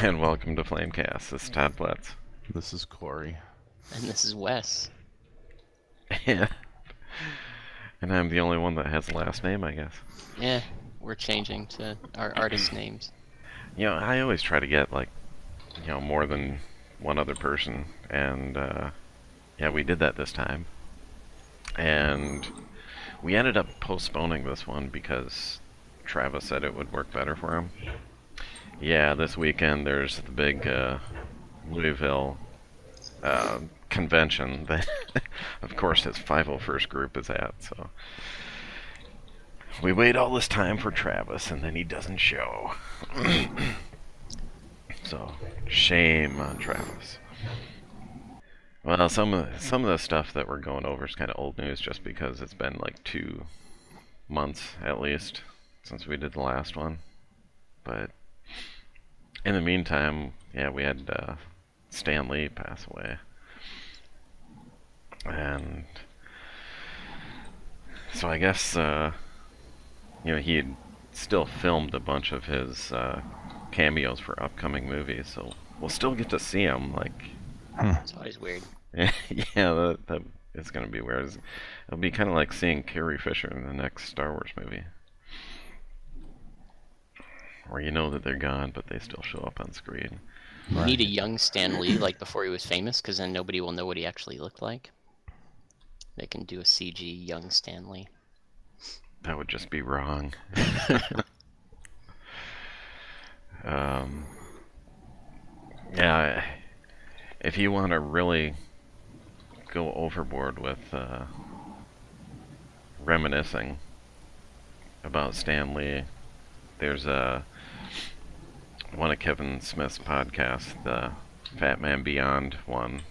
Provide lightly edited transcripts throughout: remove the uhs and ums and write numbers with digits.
And welcome to Flamecast. This is Todd. This is Cory. And this is Wes. and I'm the only one that has a last name, I guess. Yeah, we're changing to our artist names. I always try to get, more than one other person. And, we did that this time. And we ended up postponing this one because Travis said it would work better for him. Yeah, this weekend there's the big Louisville convention that, of course, his 501st group is at. So we wait all this time for Travis, and then he doesn't show. So shame on Travis. Well, some of the stuff that we're going over is kind of old news, just because it's been like 2 months at least since we did the last one. But in the meantime, we had Stan Lee pass away. And so I guess, he had still filmed a bunch of his cameos for upcoming movies, so we'll still get to see him. It's always weird. Yeah, that is going to be weird. It'll be kind of like seeing Carrie Fisher in the next Star Wars movie. Where you know that they're gone, but they still show up on screen. We need a young Stan Lee, like before he was famous, because then nobody will know what he actually looked like. They can do a CG young Stan Lee. That would just be wrong. If you want to really go overboard with reminiscing about Stan Lee, there's one of Kevin Smith's podcasts, the Fat Man Beyond one.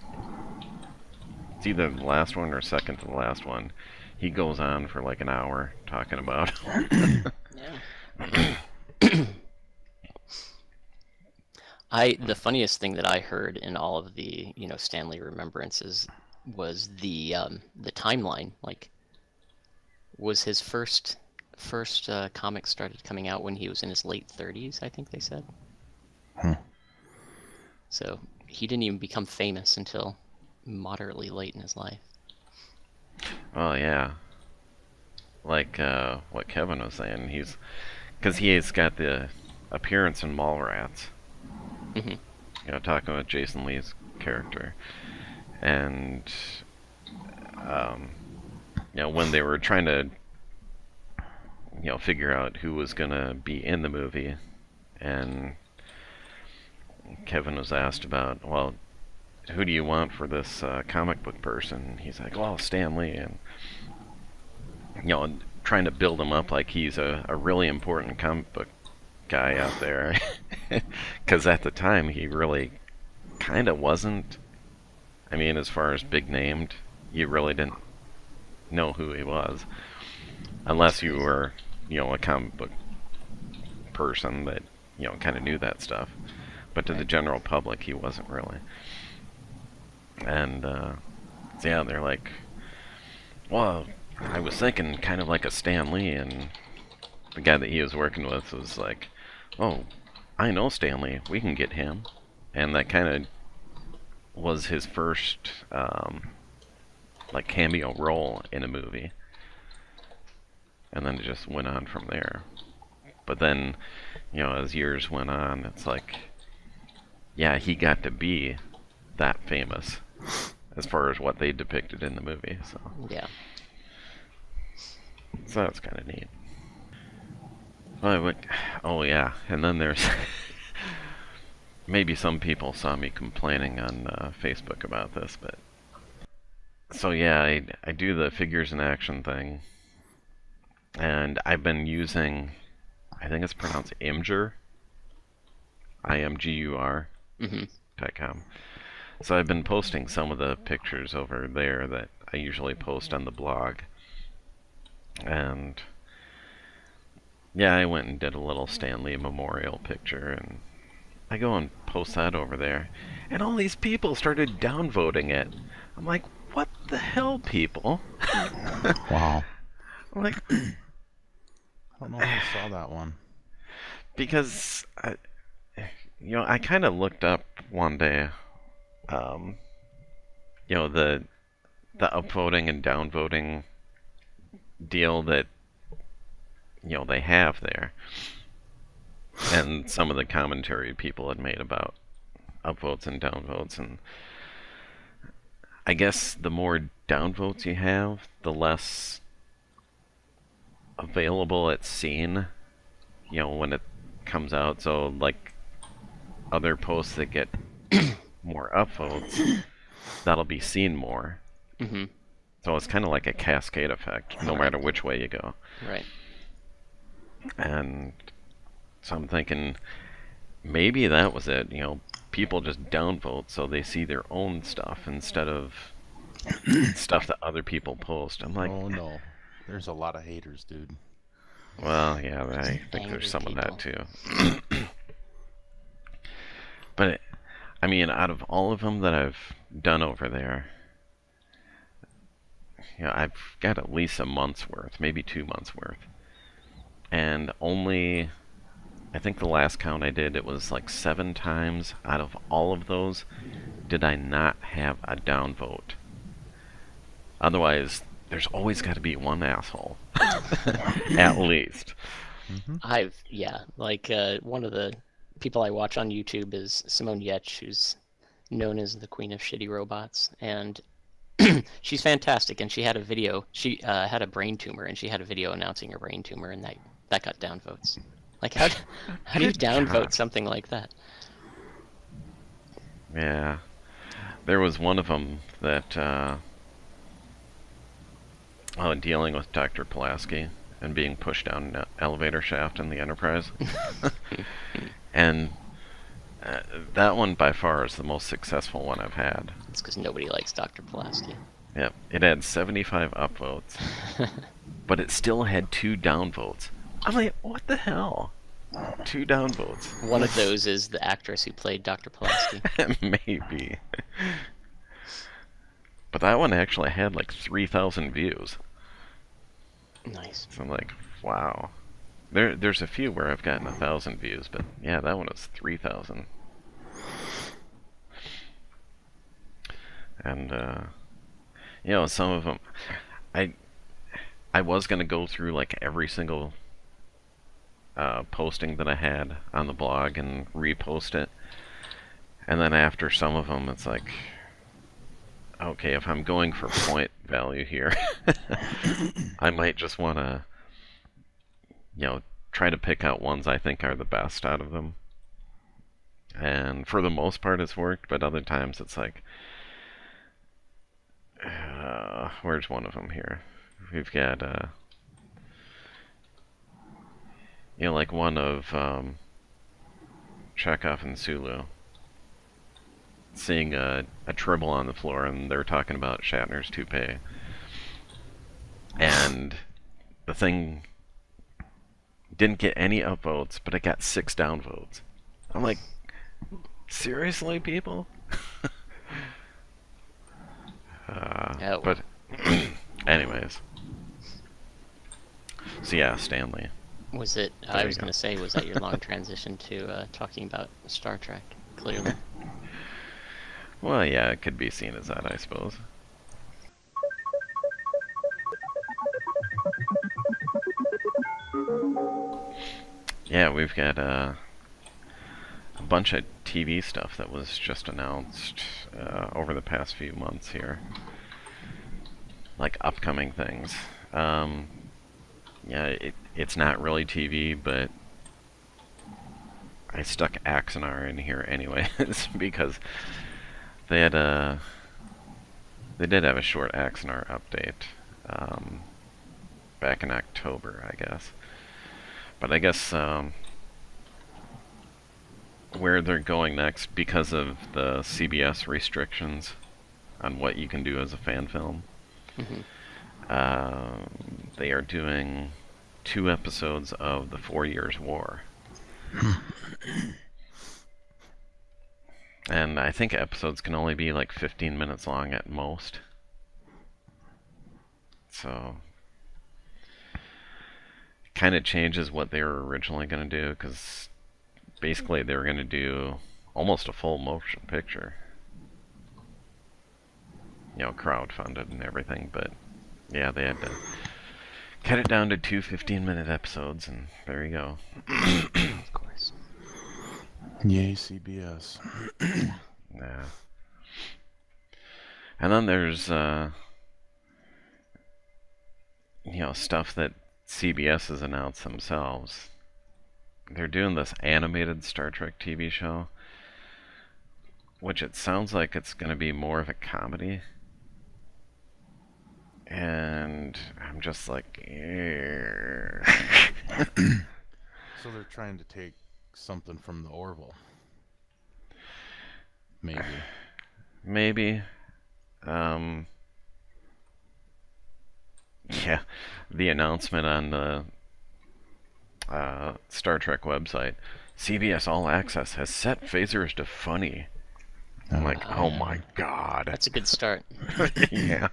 It's either the last one or second to the last one. He goes on for like an hour talking about The funniest thing that I heard in all of the Stan Lee remembrances was the timeline. Like, was his first comic started coming out when he was in his late 30s, I think they said. So he didn't even become famous until moderately late in his life. Oh yeah, like what Kevin was saying, because he's got the appearance in Mallrats. Mm-hmm. Talking with Jason Lee's character, and when they were trying to figure out who was gonna be in the movie, and Kevin was asked about, well, who do you want for this comic book person? He's like, well, Stan Lee, and trying to build him up like he's a really important comic book guy out there, because at the time he really kind of wasn't. I mean, as far as big named, you really didn't know who he was, unless you were, a comic book person that kind of knew that stuff. But to the general public, he wasn't really. And they're like, well, I was thinking kind of like a Stan Lee, and the guy that he was working with was like, oh, I know Stan Lee, we can get him. And that kind of was his first cameo role in a movie, and then it just went on from there. But then, as years went on, it's like, yeah, he got to be that famous as far as what they depicted in the movie. So yeah, so that's kind of neat. Oh yeah, and then there's maybe some people saw me complaining on Facebook about this, but so yeah, I do the figures in action thing, and I've been using, I think it's pronounced Imgur, IMGUR, .com. So I've been posting some of the pictures over there that I usually post on the blog, and yeah, I went and did a little Stan Lee memorial picture, and I go and post that over there, and all these people started downvoting it. I'm like, what the hell, people? Wow. I'm like, I don't know if I saw that one. because I kind of looked up one day, um, the upvoting and downvoting deal that they have there, and some of the commentary people had made about upvotes and downvotes, and I guess the more downvotes you have, the less available it's seen, when it comes out. So like other posts that get more upvotes, that'll be seen more. Mm-hmm. So it's kind of like a cascade effect, no matter which way you go. Right. And so I'm thinking maybe that was it. People just downvote so they see their own stuff instead of stuff that other people post. I'm like, Oh no, there's a lot of haters, dude. well, yeah, I think Angry there's some of people. that too. But I mean, out of all of them that I've done over there, I've got at least a month's worth, maybe 2 months worth. And only, I think the last count I did, it was like 7 times out of all of those did I not have a downvote. Otherwise, there's always got to be one asshole. At least. One of the people I watch on YouTube is Simone Yetch, who's known as the Queen of Shitty Robots, and she's fantastic. And she had a video. She had a brain tumor, and she had a video announcing her brain tumor, and that got downvotes. Like how do you Good downvote God. something like that? Yeah. There was one of them that, dealing with Dr. Pulaski and being pushed down an elevator shaft in the Enterprise. And that one by far is the most successful one I've had. It's because nobody likes Dr. Pulaski. Yep, it had 75 upvotes, but it still had 2 downvotes. I'm like, what the hell? 2 downvotes. One of those is the actress who played Dr. Pulaski. Maybe. But that one actually had like 3,000 views. Nice. So I'm like, wow. There's a few where I've gotten 1,000 views, but yeah, that one was 3,000. And some of them, I was gonna go through like every single posting that I had on the blog and repost it, and then after some of them, it's like, okay, if I'm going for point value here, I might just want to, try to pick out ones I think are the best out of them. And for the most part, it's worked, but other times it's like, where's one of them here? We've got, like one of Chekhov and Sulu seeing a tribble on the floor, and they're talking about Shatner's toupee. And the thing didn't get any upvotes, but it got 6 downvotes. I'm like, seriously, people? Yeah, But anyways. So yeah, Stanley. was it? There I you was go. going to say, was that your long transition to talking about Star Trek? Clearly. Well, yeah, it could be seen as that, I suppose. Yeah, we've got a bunch of TV stuff that was just announced over the past few months here. Like upcoming things. Yeah, it's not really TV, but I stuck Axonar in here anyways because they had they did have a short Axonar update back in October, I guess. But I guess where they're going next, because of the CBS restrictions on what you can do as a fan film, Mm-hmm. they are doing 2 episodes of the 4 Years' War. And I think episodes can only be like 15 minutes long at most. So, kind of changes what they were originally going to do, because basically they were going to do almost a full motion picture. Crowdfunded and everything, but yeah, they had to cut it down to two 15-minute episodes, and there you go. Of course. Yay, CBS. Yeah. And then there's stuff that CBS has announced themselves. They're doing this animated Star Trek TV show, which it sounds like it's going to be more of a comedy. And I'm just like, So they're trying to take something from the Orville. Maybe. Maybe. Yeah, the announcement on the Star Trek website, CBS All Access has set phasers to funny. I'm like, oh my god. That's a good start. Yeah.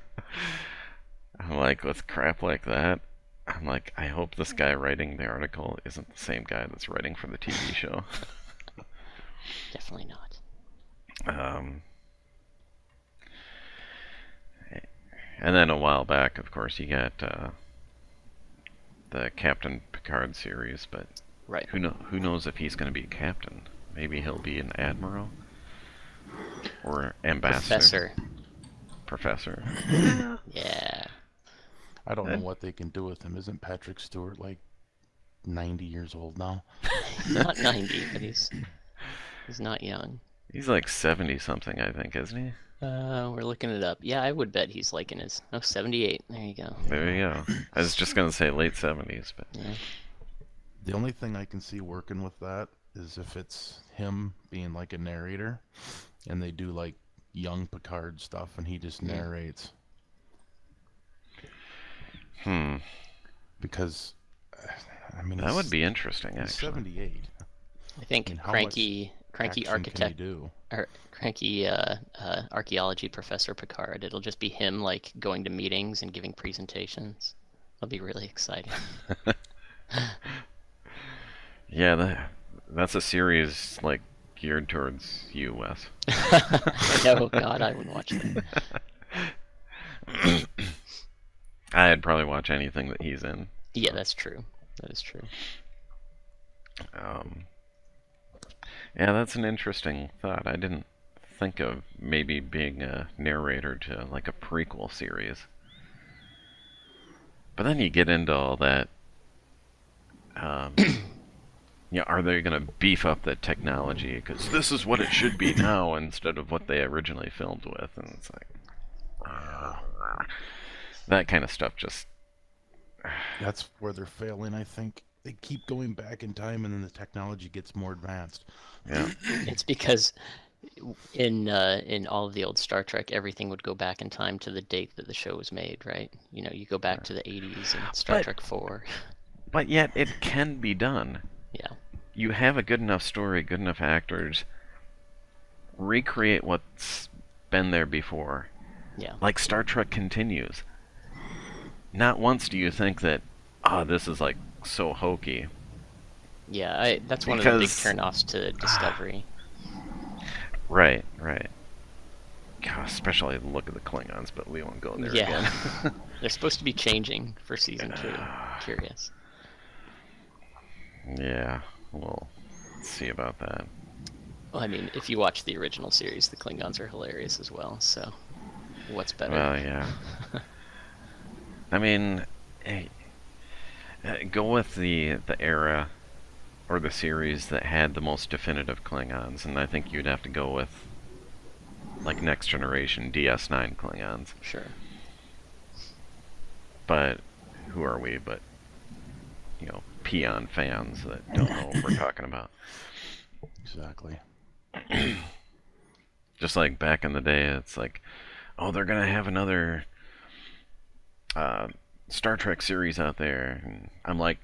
I'm like, with crap like that, I'm like, I hope this guy writing the article isn't the same guy that's writing for the TV show. Definitely not. And then a while back, of course, you got the Captain Picard series, but Right. who knows if he's going to be a captain? Maybe he'll be an admiral or ambassador. Professor. Yeah. I don't know what they can do with him. Isn't Patrick Stewart like 90 years old now? Not 90, but he's not young. He's like 70 something, I think, isn't he? We're looking it up. Yeah, I would bet he's like in his 78. There you go. There you go. I was just going to say late 70s, but Yeah. The only thing I can see working with that is if it's him being like a narrator and they do like young Picard stuff and he just narrates. I Because, I mean, that would be interesting, he's actually. 78. think And how cranky Action architect can he do? or cranky archaeology professor Picard. It'll just be him like going to meetings and giving presentations. It'll be really exciting. Yeah, that's a series like geared towards you, Wes. No, God, I wouldn't watch that. I'd probably watch anything that he's in. Yeah, that's true. That is true. Yeah, that's an interesting thought. I didn't think of maybe being a narrator to like a prequel series. But then you get into all that. Are they going to beef up the technology? Because this is what it should be now instead of what they originally filmed with. And it's like, that kind of stuff just... That's where they're failing, I think. They keep going back in time and then the technology gets more advanced. Yeah. It's because in all of the old Star Trek, everything would go back in time to the date that the show was made, right? You go back to the 80s and Star Trek 4. But yet it can be done. Yeah. You have a good enough story, good enough actors, recreate what's been there before. Yeah. Like Star Trek Continues. Not once do you think that, this is like so hokey. Yeah, that's one of the big turnoffs to Discovery. Right. God, especially look at the Klingons, but we won't go there again. They're supposed to be changing for season 2. Curious. Yeah, we'll see about that. Well, I mean, if you watch the original series, the Klingons are hilarious as well, so what's better? Well, yeah. I mean, go with the era or the series that had the most definitive Klingons, and I think you'd have to go with like Next Generation DS9 Klingons. Sure. But who are we but peon fans that don't know what we're talking about? Exactly. Just like back in the day, it's like, they're gonna have another Star Trek series out there, and I'm like,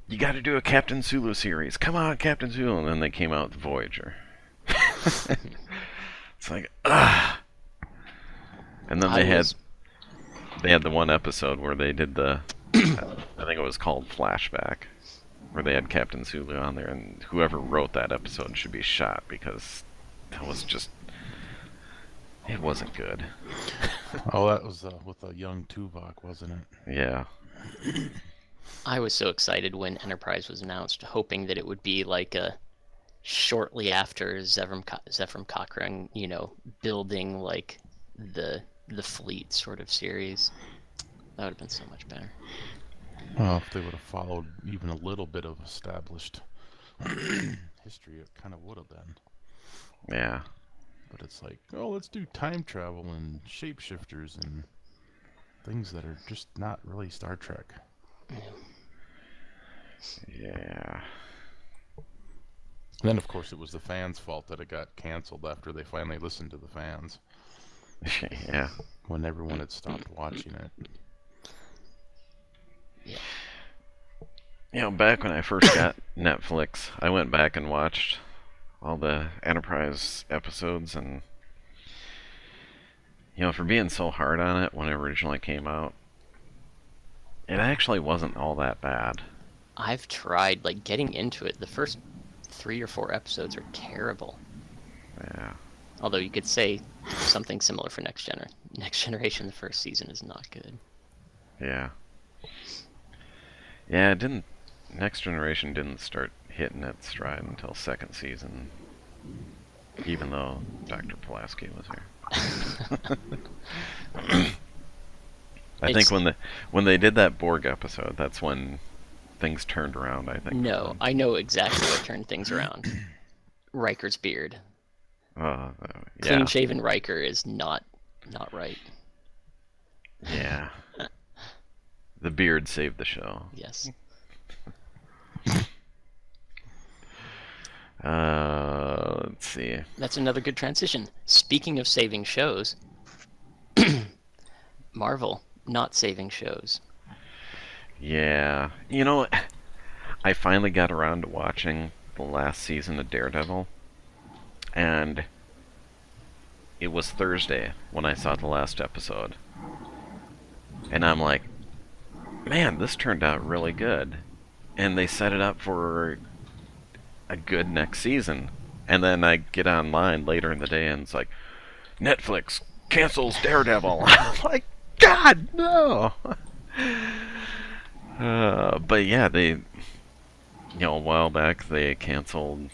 you got to do a Captain Sulu series. Come on, Captain Sulu, and then they came out with Voyager. It's like, and then they had the one episode where they did the, I think it was called Flashback. where they had Captain Sulu on there, and whoever wrote that episode should be shot because that was just, it wasn't good. Oh, that was with a young Tuvok, wasn't it? Yeah. I was so excited when Enterprise was announced, hoping that it would be like a shortly after Zefram Cochrane, building like the fleet sort of series. That would have been so much better. Well, if they would have followed even a little bit of established history, it kind of would have been. Yeah. But it's like, oh, let's do time travel and shapeshifters and things that are just not really Star Trek. Yeah. And then, of course, it was the fans' fault that it got canceled after they finally listened to the fans. Yeah. When everyone had stopped watching it. Yeah. Back when I first got Netflix, I went back and watched all the Enterprise episodes, and for being so hard on it when it originally came out, it actually wasn't all that bad. I've tried like getting into it. The first 3 or 4 episodes are terrible. Yeah. Although you could say something similar for Next Generation. The first season is not good. Yeah. Yeah, it didn't. Next Generation didn't start hitting its stride until second season, even though Dr. Pulaski was here. I think when they did that Borg episode, that's when things turned around, I think. No, I know exactly what turned things around. Riker's beard. Yeah. Clean-shaven Riker is not right. Yeah. The beard saved the show. Yes. Let's see. That's another good transition. Speaking of saving shows, Marvel not saving shows. Yeah. I finally got around to watching the last season of Daredevil, and it was Thursday when I saw the last episode. And I'm like, man, this turned out really good. And they set it up for a good next season. And then I get online later in the day and it's like, Netflix cancels Daredevil. I'm like, God, no! But yeah, they, a while back they canceled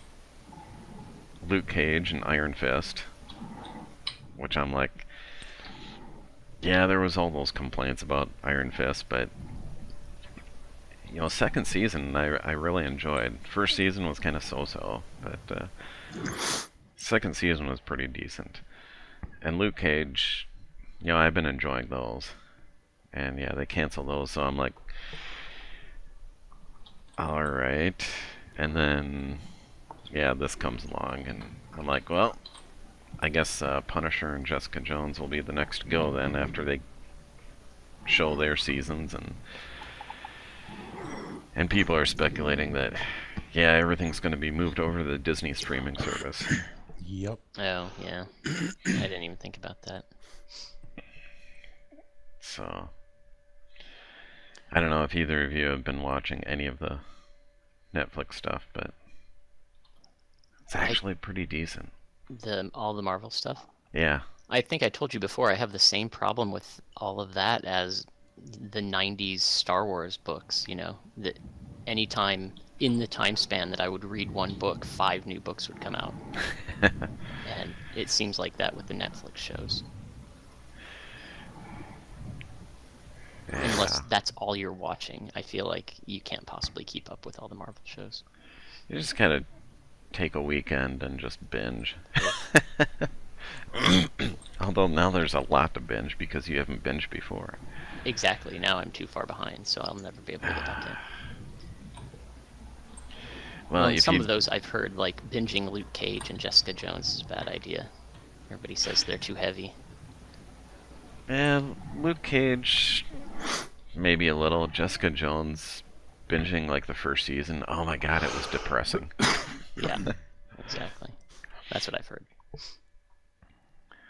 Luke Cage and Iron Fist, which I'm like, yeah, there was all those complaints about Iron Fist, but second season I really enjoyed. First season was kind of so-so, but second season was pretty decent. And Luke Cage, I've been enjoying those. And yeah, they canceled those, so I'm like, alright. And then, yeah, this comes along, and I'm like, well, I guess Punisher and Jessica Jones will be the next to go then after they show their seasons, and people are speculating that, yeah, everything's going to be moved over to the Disney streaming service. Yep. Oh, yeah. I didn't even think about that. So, I don't know if either of you have been watching any of the Netflix stuff, but it's actually pretty decent. All the Marvel stuff? Yeah. I think I told you before, I have the same problem with all of that as the 90s Star Wars books, that any time in the time span that I would read one book, 5 new books would come out. And it seems like that with the Netflix shows. Yeah. Unless that's all you're watching, I feel like you can't possibly keep up with all the Marvel shows. You just gotta take a weekend and just binge. Although now there's a lot to binge because you haven't binged before. Exactly. Now I'm too far behind, so I'll never be able to get back in. Well, Some of those I've heard, like binging Luke Cage and Jessica Jones is a bad idea. Everybody says they're too heavy. And Luke Cage, maybe a little. Jessica Jones, binging like the first season, oh my god, it was depressing. Yeah, exactly. That's what I've heard.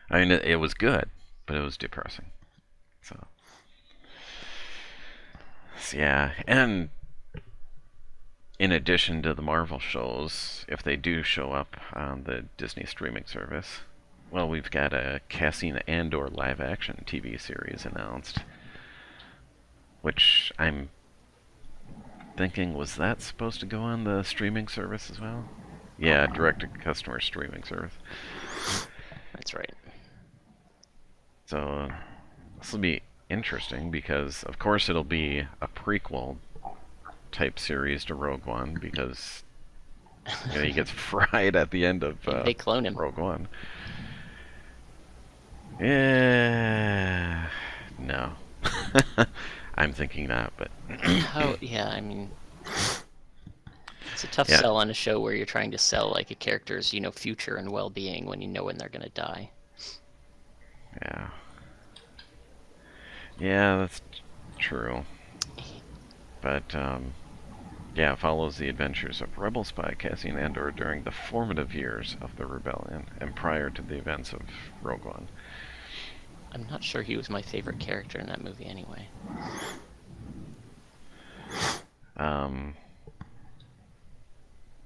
I mean, it was good, but it was depressing. So yeah, and in addition to the Marvel shows, if they do show up on the Disney streaming service, well, we've got a Cassian Andor live-action TV series announced, which I'm thinking, was that supposed to go on the streaming service as well? Yeah, direct-to-customer streaming service. That's right. So this will be interesting because, of course, it'll be a prequel type series to Rogue One because he gets fried at the end of They clone him. Rogue One. Yeah, no. I'm thinking not, but Oh, yeah, I mean, it's a tough Yeah. sell on a show where you're trying to sell like a character's, future and well-being when you know when they're gonna die. yeah. Yeah, that's true. But, yeah, it follows the adventures of rebel spy Cassian Andor during the formative years of the rebellion and prior to the events of Rogue One. I'm not sure he was my favorite character in that movie anyway.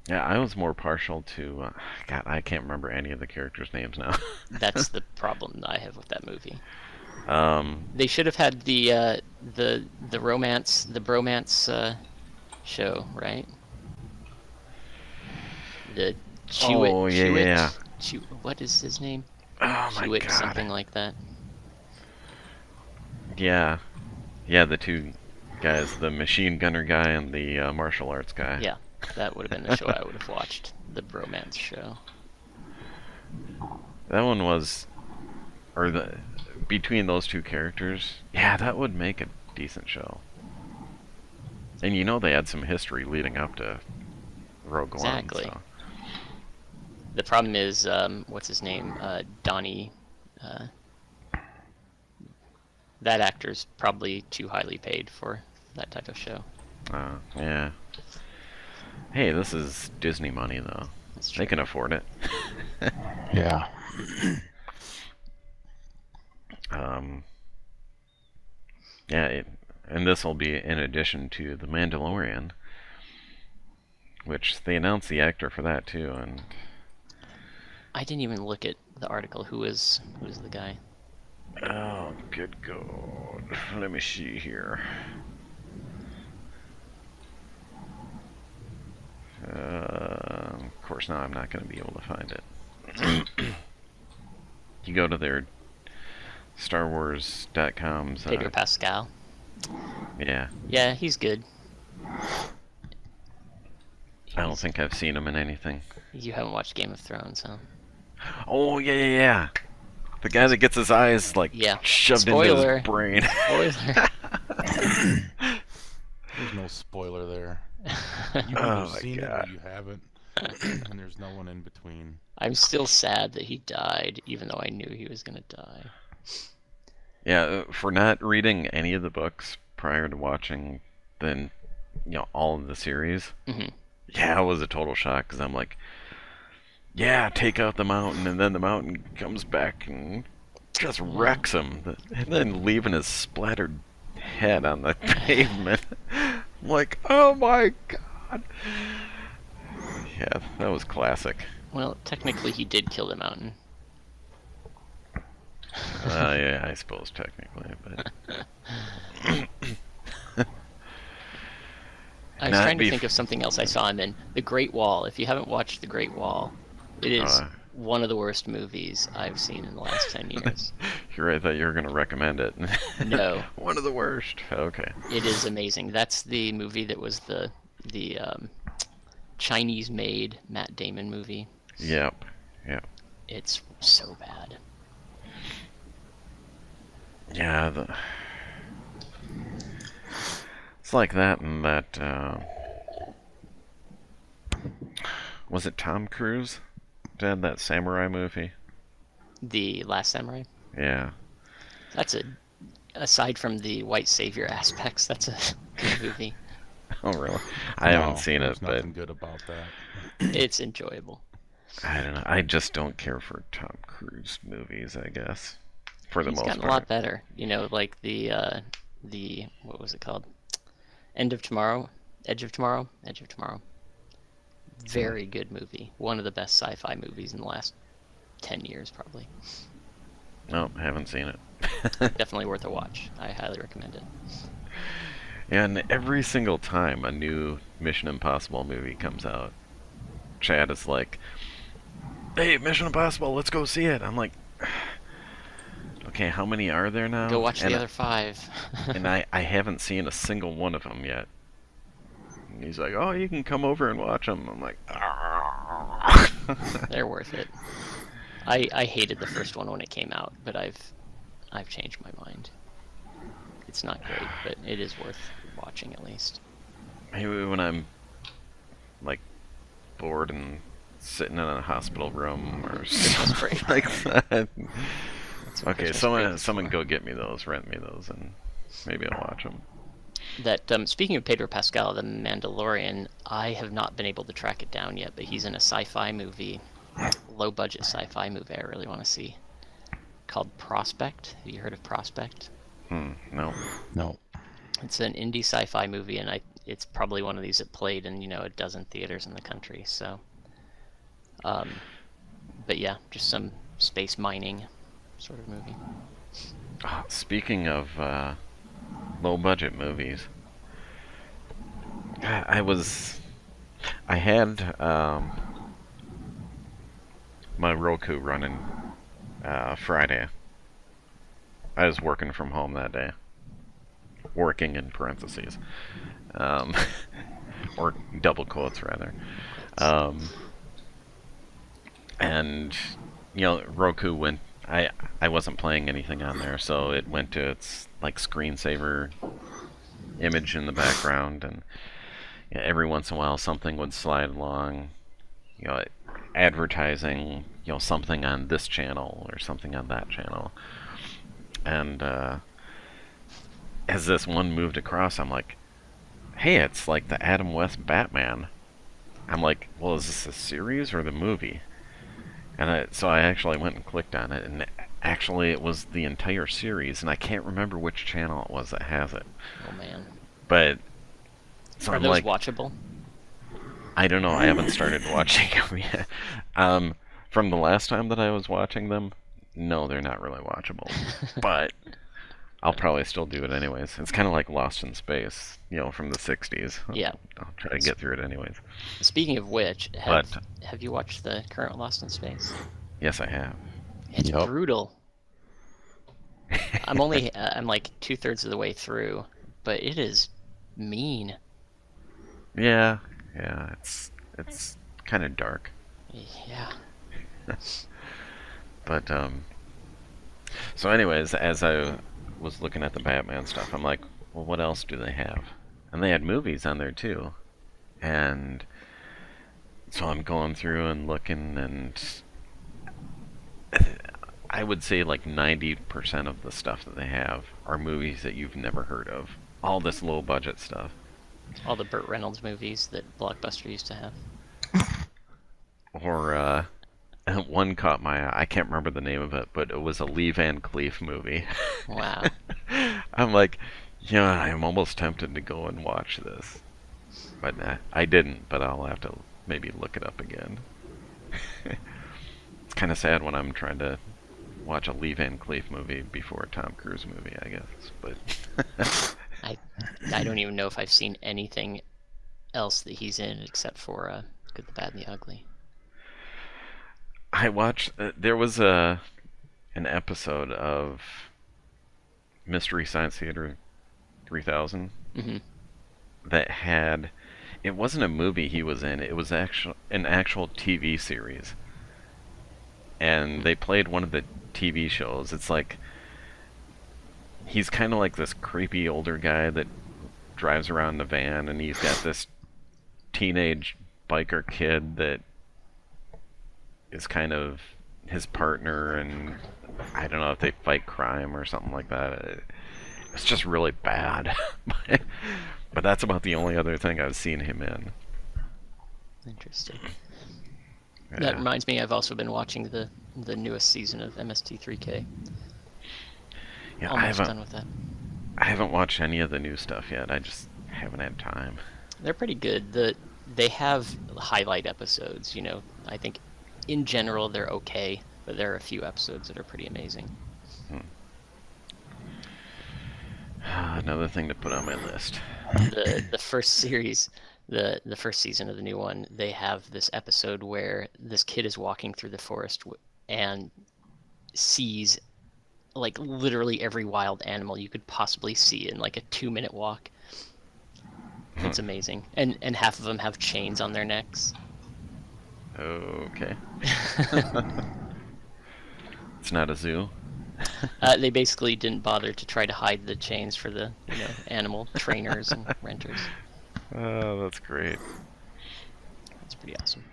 Yeah, I was more partial to, God, I can't remember any of the characters' names now. That's the problem that I have with that movie. um, They should have had the bromance show, right? The Chewit. Oh, yeah, Chewit, yeah. What is his name? oh my Chewit, God. something like that. Yeah. Yeah, the two guys, the machine gunner guy and the martial arts guy. Yeah, that would have been the show I would have watched. The bromance show. That one was, or between those two characters, yeah, that would make a decent show. And they had some history leading up to Rogue Exactly. One. So. The problem is, what's his name? Donnie. That actor's probably too highly paid for that type of show. Yeah. Hey, this is Disney money, though. That's They true. can afford it. Yeah. Yeah, and this will be in addition to The Mandalorian, which they announced the actor for that too, and I didn't even look at the article. Who is the guy? oh, good God. Let me see here. Of course, now I'm not going to be able to find it. You go to their StarWars.com's. Pedro Pascal. Yeah, Yeah, he's good. I don't think I've seen him in anything. You haven't watched Game of Thrones, huh? Oh, yeah. The guy that gets his eyes, Yeah. shoved Spoiler. into his brain. Spoiler. There's no spoiler there. You've Oh either my seen it or God. you haven't, and there's no one in between. I'm still sad that he died, even though I knew he was gonna die. Yeah, for not reading any of the books prior to watching all of the series. hmm Yeah, it was a total shock because I'm like, yeah, take out the mountain, and then the mountain comes back and just wrecks him, and then leaving his splattered head on the pavement. I'm like, oh my God. Yeah, that was classic. Well, technically, he did kill the mountain. Yeah, I suppose technically, but I was Not trying to bef- think of something else I saw him in. The Great Wall. If you haven't watched The Great Wall, it is one of the worst movies I've seen in the last 10 years. You're right, I thought you were going to recommend it. No. One of the worst. Okay. It is amazing. That's the movie that was the Chinese-made Matt Damon movie. Yep. It's so bad. Yeah, it's like that and that, was it Tom Cruise? Did that samurai movie? The Last Samurai. Yeah. That's aside from the white savior aspects, that's a good movie. Oh, really? I haven't seen it, there's but nothing good about that. It's enjoyable. I don't know. I just don't care for Tom Cruise movies, I guess. For the He's most gotten part. a lot better. Like the what was it called? End of Tomorrow. Edge of Tomorrow. Edge of Tomorrow. Very good movie. One of the best sci-fi movies in the last 10 years, probably. No, haven't seen it. Definitely worth a watch. I highly recommend it. And every single time a new Mission Impossible movie comes out, Chad is like, "Hey, Mission Impossible, let's go see it." I'm like, "Okay, how many are there now?" Go watch and the other 5. and I haven't seen a single one of them yet. And he's like, "Oh, you can come over and watch them." I'm like, "Ah." They're worth it. I hated the first one when it came out, but I've changed my mind. It's not great, but it is worth watching at least. Maybe when I'm like bored and sitting in a hospital room or Christmas break. something like that. That's what Okay, Christmas someone break is someone for. go get me those, rent me those, and maybe I'll watch them. That speaking of Pedro Pascal, the Mandalorian, I have not been able to track it down yet, but he's in a sci-fi movie, low budget sci-fi movie I really want to see, called Prospect. Have you heard of Prospect? No. No. It's an indie sci-fi movie, and it's probably one of these that played in a dozen theaters in the country. So, but yeah, just some space mining sort of movie. Oh, speaking of low budget movies, I had my Roku running Friday. I was working from home that day. Working in parentheses. Um, or double quotes, rather. Um, and, Roku went... I wasn't playing anything on there, so it went to its, like, screensaver image in the background, and every once in a while something would slide along, advertising, something on this channel or something on that channel. And as this one moved across, I'm like, hey, it's like the Adam West Batman. I'm like, well, is this a series or the movie? And so I actually went and clicked on it, and actually it was the entire series, and I can't remember which channel it was that has it. Oh man, But so are I'm those like, watchable? I don't know. I haven't started watching them yet. From the last time that I was watching them, no, they're not really watchable. But I'll probably still do it anyways. It's kind of like Lost in Space, from the 60s. Yeah. I'll try to get through it anyways. Speaking of which, But have you watched the current Lost in Space? yes, I have. It's Yup. brutal. I'm like 2/3 of the way through, but it is mean. Yeah, it's kind of dark. Yeah. But so anyways, as I was looking at the Batman stuff, I'm like, well, what else do they have? And they had movies on there too. And so I'm going through and looking, and I would say like 90% of the stuff that they have are movies that you've never heard of. All this low budget stuff. All the Burt Reynolds movies that Blockbuster used to have. Or one caught my eye. I can't remember the name of it, but it was a Lee Van Cleef movie. Wow. I'm like, I'm almost tempted to go and watch this. But I didn't, but I'll have to maybe look it up again. It's kind of sad when I'm trying to watch a Lee Van Cleef movie before a Tom Cruise movie, I guess. But I don't even know if I've seen anything else that he's in except for Good, the Bad, and the Ugly. I watched. There was an episode of Mystery Science Theater 3000 Mm-hmm. that had. It wasn't a movie he was in. It was an actual TV series, and they played one of the TV shows. It's like he's kind of like this creepy older guy that drives around in a van, and he's got this teenage biker kid that is kind of his partner, and I don't know if they fight crime or something like that. It's just really bad. But that's about the only other thing I've seen him in. Interesting. Yeah. That reminds me, I've also been watching the newest season of MST3K. Yeah, Almost done with that. I haven't watched any of the new stuff yet. I just haven't had time. They're pretty good. They have highlight episodes. I think in general they're okay, but there are a few episodes that are pretty amazing. Another thing to put on my list. The first series, the first season of the new one, they have this episode where this kid is walking through the forest and sees like literally every wild animal you could possibly see in like a 2-minute walk. It's amazing, and half of them have chains on their necks. Okay. It's not a zoo. They basically didn't bother to try to hide the chains for the animal trainers and renters. Oh, that's great. That's pretty awesome.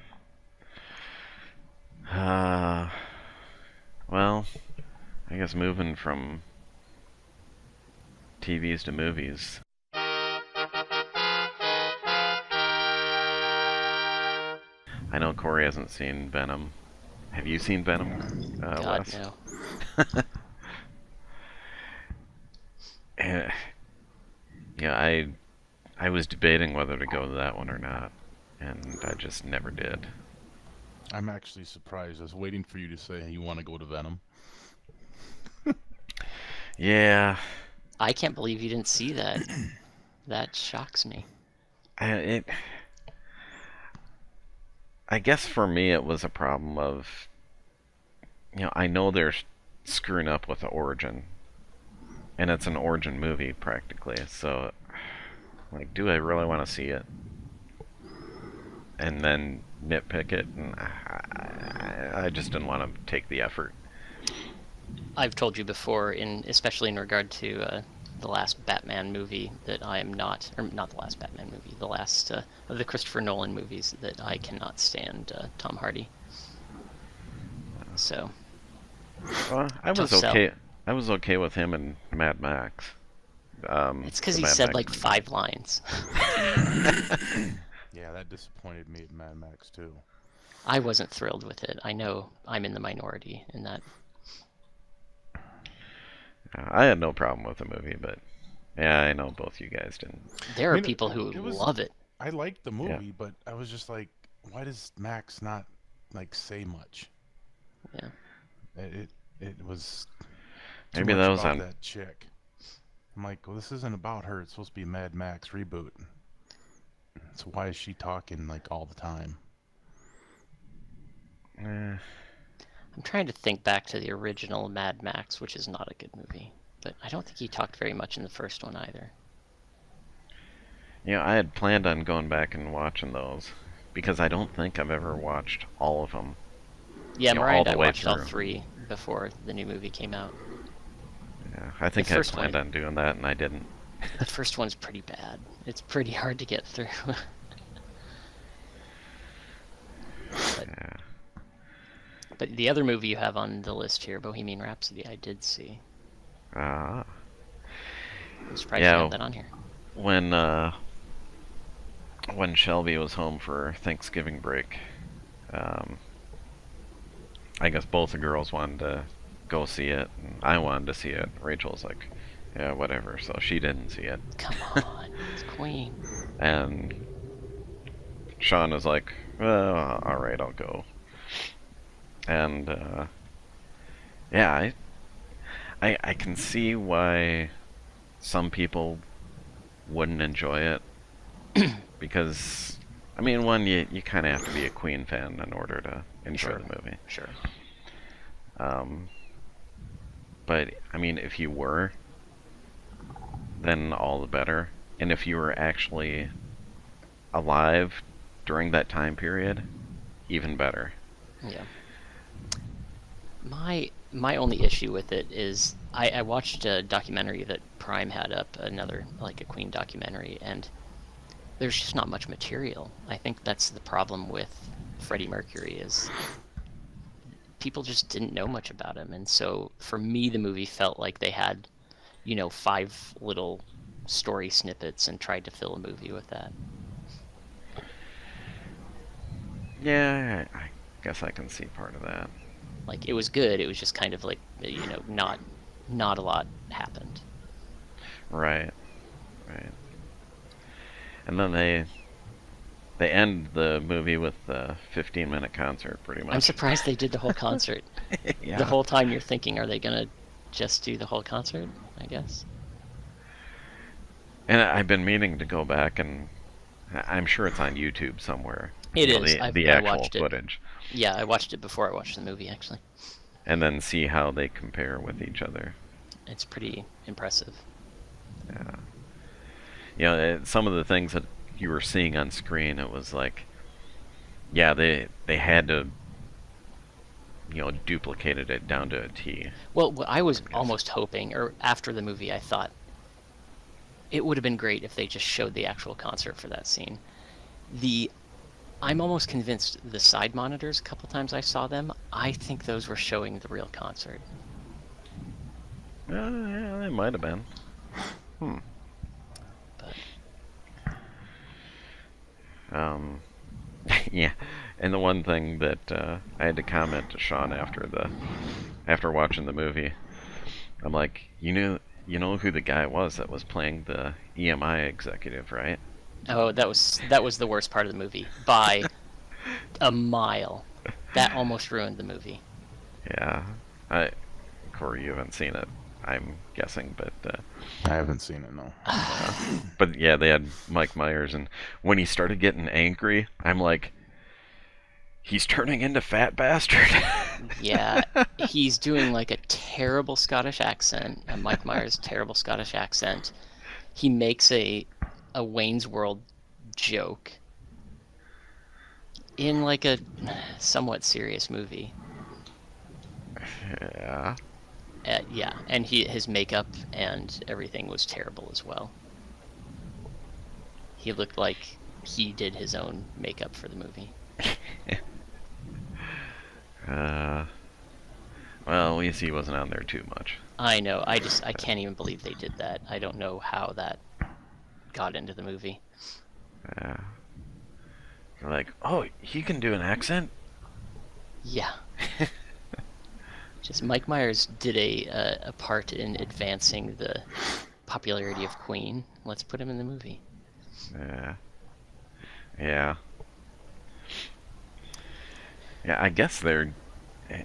Well, I guess moving from TVs to movies. I know Corey hasn't seen Venom. Have you seen Venom, God, Wes? no. Yeah, I was debating whether to go to that one or not, and I just never did. I'm actually surprised. I was waiting for you to say you want to go to Venom. Yeah, I can't believe you didn't see that. That shocks me. it. I guess for me it was a problem of, I know they're screwing up with the origin, and it's an origin movie practically. So, like, do I really want to see it? And then nitpick it, and I just didn't want to take the effort. I've told you before, especially in regard to the last Batman movie, that I am not, or not the last Batman movie, the last of the Christopher Nolan movies, that I cannot stand Tom Hardy. So, Well, I was tough sell. okay. I was okay with him and Mad Max. It's because The he Mad said Max like movie. 5 lines. Yeah, that disappointed me at Mad Max too. I wasn't thrilled with it. I know I'm in the minority in that. I had no problem with the movie, but yeah, I know both you guys didn't. There I are mean, people who it was. love it. I liked the Yeah. movie, but I was just like, why does Max not like say much? Yeah. It was too Maybe much that was about on. that chick. I'm like, well, this isn't about her. It's supposed to be Mad Max reboot. So why is she talking like all the time? Eh, I'm trying to think back to the original Mad Max, which is not a good movie. But I don't think he talked very much in the first one either. I had planned on going back and watching those because I don't think I've ever watched all of them. Yeah, Mariah All and the I way watched all through. 3 before the new movie came out. Yeah, I think The I first planned one- on doing that and I didn't. The first one's pretty bad. It's pretty hard to get through. Yeah. But the other movie you have on the list here, Bohemian Rhapsody, I did see. Ah. I'm surprised Yeah. you have that on here. When Shelby was home for Thanksgiving break, I guess both the girls wanted to go see it, and I wanted to see it. Rachel was like, "Yeah, whatever," so she didn't see it. Come on, it's Queen. And Sean was like, "Well, all right, I'll go." And yeah, I can see why some people wouldn't enjoy it because I mean, one, you kind of have to be a Queen fan in order to enjoy Sure. the movie. Sure. But I mean, if you were, then all the better. And if you were actually alive during that time period, even better. Yeah. My only issue with it is I watched a documentary that Prime had up, another like a Queen documentary, and there's just not much material. I think that's the problem with Freddie Mercury is people just didn't know much about him, and so for me the movie felt like they had 5 little story snippets and tried to fill a movie with that. Yeah, I guess I can see part of that. Like it was good, it was just kind of like not a lot happened. Right, right. And then They end the movie with a 15-minute concert, pretty much. I'm surprised they did the whole concert. Yeah. The whole time you're thinking, are they gonna just do the whole concert? I guess. And I've been meaning to go back, and I'm sure it's on YouTube somewhere. It you know, is. the I actual watched it. footage, Yeah, I watched it before I watched the movie. Actually, and then see how they compare with each other. it's pretty impressive. Yeah. You know, some of the things that you were seeing on screen, it was like, yeah, they had to, duplicated it down to a T. Well, what I was Yes. almost hoping, or after the movie, I thought it would have been great if they just showed the actual concert for that scene. I'm almost convinced the side monitors, a couple times I saw them, I think those were showing the real concert. Yeah, they might have been. But Yeah, and the one thing that I had to comment to Sean after watching the movie, I'm like, you know who the guy was that was playing the EMI executive, right? oh, that was the worst part of the movie by a mile. That almost ruined the movie. Yeah, Corey, you haven't seen it, I'm guessing, but I haven't seen it, no. but yeah, they had Mike Myers, and when he started getting angry, I'm like, he's turning into Fat Bastard. Yeah, he's doing like a terrible Scottish accent, a Mike Myers terrible Scottish accent. He makes a Wayne's World joke in like a somewhat serious movie. Yeah. Yeah, and his makeup and everything was terrible as well. He looked like he did his own makeup for the movie. Well, at least he wasn't on there too much. I know. I can't even believe they did that. I don't know how that got into the movie. You're like, oh, he can do an accent? Yeah. Just Mike Myers did a part in advancing the popularity of Queen. Let's put him in the movie. Yeah. Yeah. Yeah, I guess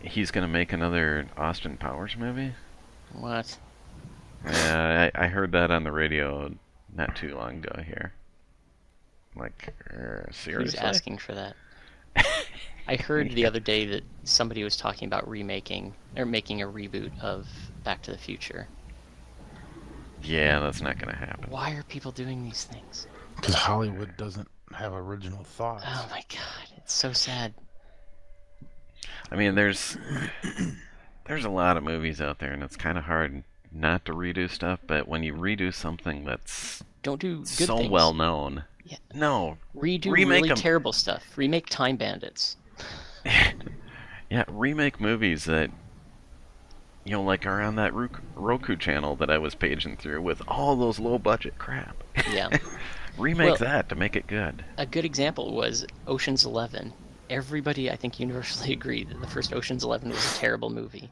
he's gonna make another Austin Powers movie. What? Yeah, I heard that on the radio not too long ago here. Like, seriously? Who's asking for that? I heard the other day that somebody was talking about making a reboot of Back to the Future. Yeah, that's not gonna happen. Why are people doing these things? Because Hollywood doesn't have original thoughts. Oh my god, it's so sad. I mean, there's a lot of movies out there, and it's kind of hard not to redo stuff. But when you redo something that's Don't do good so things. well known, Yeah. no, Redo remake really 'em. terrible stuff. Remake Time Bandits. Yeah, remake movies that like are on that Roku channel that I was paging through with all those low budget crap. Yeah. Remake Well- that to make it good. A good example was Ocean's 11. Everybody, I think, universally agreed that the first Ocean's 11 was a terrible movie.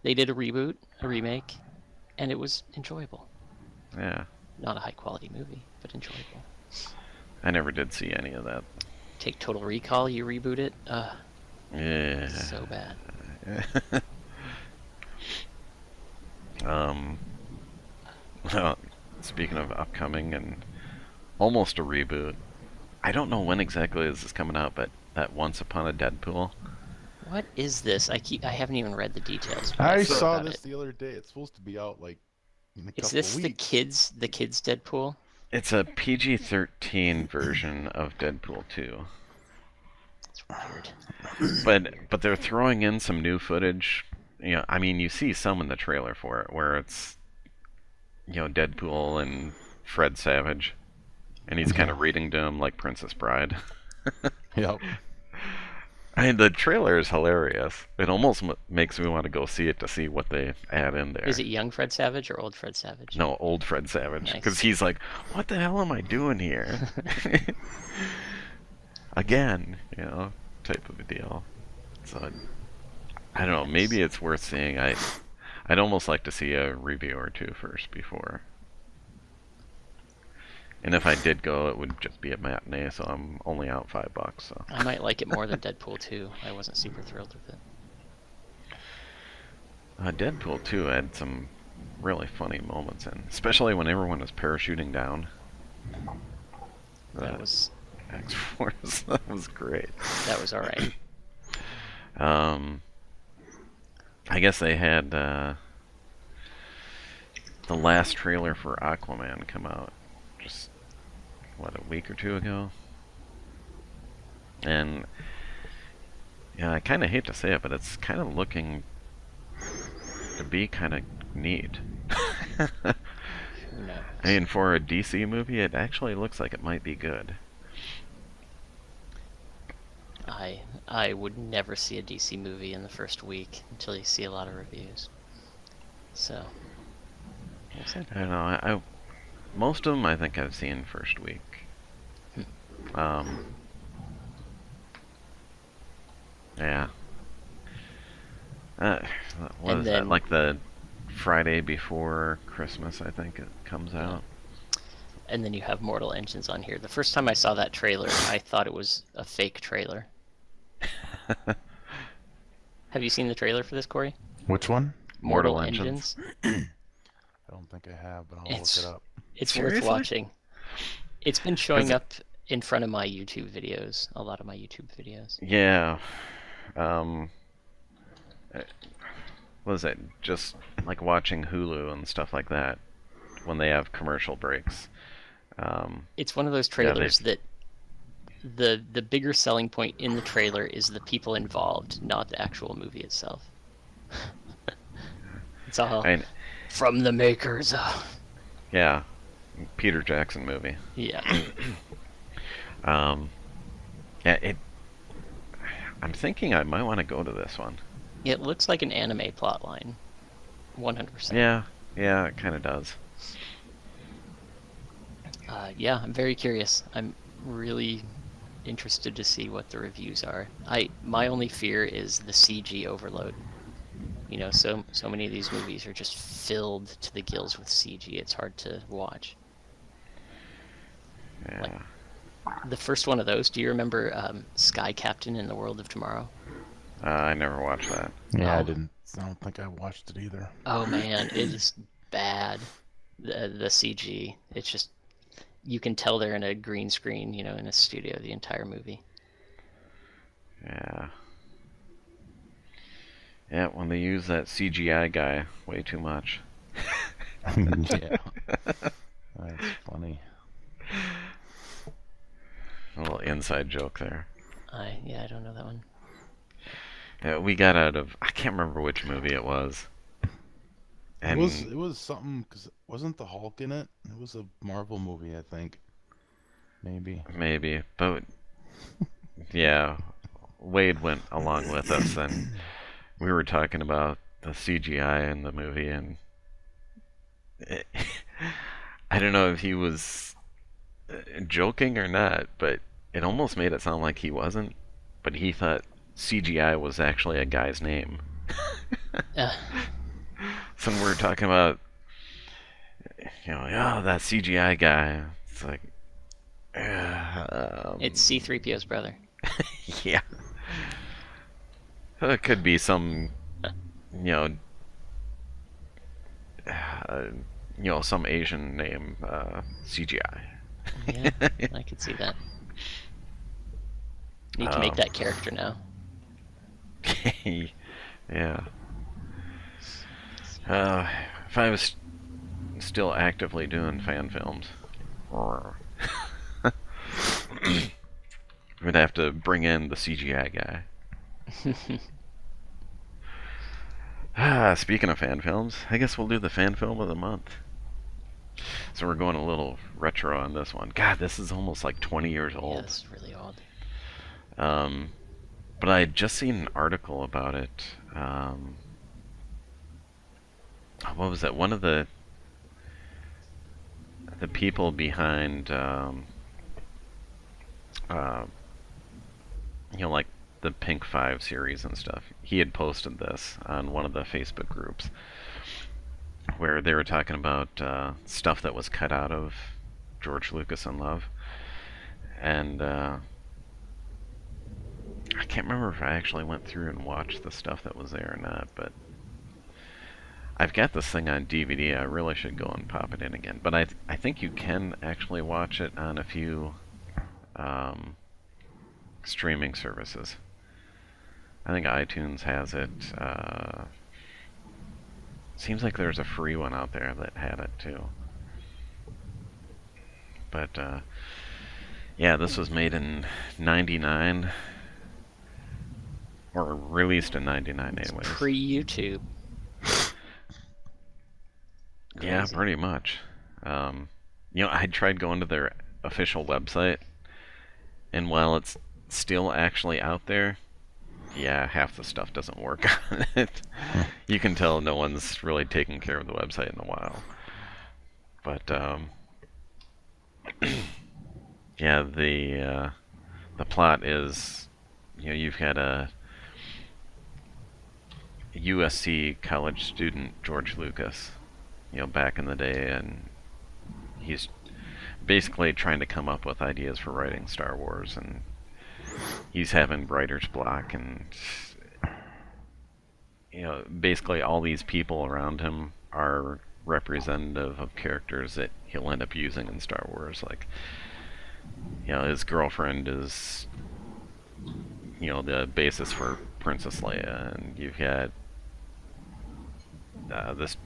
They did a reboot, a remake, and it was enjoyable. Yeah, Not a high-quality movie, but enjoyable. I never did see any of that. Take Total Recall, you reboot it, Yeah. so bad. Well, speaking of upcoming and almost a reboot, I don't know when exactly this is coming out, but that Once Upon a Deadpool. What is this? I haven't even read the details. but I I've heard saw about this it. the other day. It's supposed to be out like in a Is couple this of the weeks. kids Deadpool? It's a PG-13 version of Deadpool 2. It's weird. But they're throwing in some new footage. I mean, you see some in the trailer for it where it's Deadpool and Fred Savage, and he's kind of reading to him like Princess Bride. Yep. I mean, the trailer is hilarious. It almost makes me want to go see it to see what they add in there. Is it young Fred Savage or old Fred Savage? No, old Fred Savage, Nice. because he's like, "What the hell am I doing here?" Again, type of a deal. So I don't know. Maybe it's worth seeing. I'd almost like to see a review or two first before. And if I did go, it would just be a matinee, so I'm only out $5. So I might like it more than Deadpool 2. I wasn't super thrilled with it. Deadpool 2 had some really funny moments in, especially when everyone was parachuting down. That was X-Force. That was great. all right. I guess they had the last trailer for Aquaman come out just what, a week or two ago, and yeah, I kind of hate to say it, but it's kind of looking to be kind of neat. Who knows? I mean, for a DC movie, it actually looks like it might be good. I would never see a DC movie in the first week until you see a lot of reviews. So, we'll see. I don't know. I most of them I think I've seen first week. Yeah. What And is then- that? Like the Friday before Christmas, I think it comes out. And then you have Mortal Engines on here. The first time I saw that trailer, I thought it was a fake trailer. Have you seen the trailer for this, Cory? Which one? Mortal Engines. I don't think I have, but I'll look it up. It's Seriously? worth watching. It's been showing it- up in front of my YouTube videos, a lot of my YouTube videos. Yeah. What is it? Just like watching Hulu and stuff like that when they have commercial breaks. It's one of those Yeah, trailers that the bigger selling point in the trailer is the people involved, not the actual movie itself. It's all I, from the makers. yeah, Peter Jackson movie. Yeah. Yeah, I'm thinking I might want to go to this one. It looks like an anime plotline. 100%. Yeah, it kind of does. Yeah, I'm very curious. I'm really interested to see what the reviews are. My only fear is the CG overload. You know, so many of these movies are just filled to the gills with CG. It's hard to watch. Yeah. Like- The first one of those, do you remember Sky Captain in the World of Tomorrow? I never watched that. Yeah, Oh. I didn't. I don't think I watched it either. Oh man, it is bad. The CG, it's just, you can tell they're in a green screen, you know, in a studio the entire movie. Yeah. Yeah, when they use that CGI guy way too much. Yeah. That's funny. A little inside joke there. I don't know that one. Yeah, we got out of, I can't remember which movie it was. And It was something, because wasn't the Hulk in it? It was a Marvel movie, I think. Maybe. maybe, but yeah, Wade went along with us, and we were talking about the CGI in the movie, and I don't know if he was joking or not, but it almost made it sound like he wasn't, but he thought CGI was actually a guy's name. So when we were talking about, you know, oh, that CGI guy, it's like, It's C-3PO's brother. yeah. It could be some, you know, some Asian name, CGI. Yeah, I could see that. Need to make that character now. Yeah. If I was still actively doing fan films, we'd have to bring in the CGI guy. Speaking of fan films, I guess we'll do the fan film of the month. So we're going a little retro on this one. God, this is almost like 20 years Yeah, old. this is really old. But I had just seen an article about it. What was that? One of the people behind, you know, like the Pink 5 series and stuff. He had posted this on one of the Facebook groups where they were talking about stuff that was cut out of George Lucas in love. And I can't remember if I actually went through and watched the stuff that was there or not, but I've got this thing on DVD. I really should go and pop it in again. But I think you can actually watch it on a few streaming services. I think iTunes has it. Seems like there's a free one out there that had it too. But yeah, this was made in '99, or released in '99 anyways. Pre-YouTube. Yeah, Crazy. pretty much. I tried going to their official website, and while it's still actually out there, yeah, half the stuff doesn't work on it. You can tell no one's really taken care of the website in a while. But yeah, the plot is, you've got a USC college student, George Lucas, back in the day, and he's basically trying to come up with ideas for writing Star Wars, and he's having writer's block, and basically all these people around him are representative of characters that he'll end up using in Star Wars. Like, his girlfriend is, the basis for Princess Leia, and you've got this,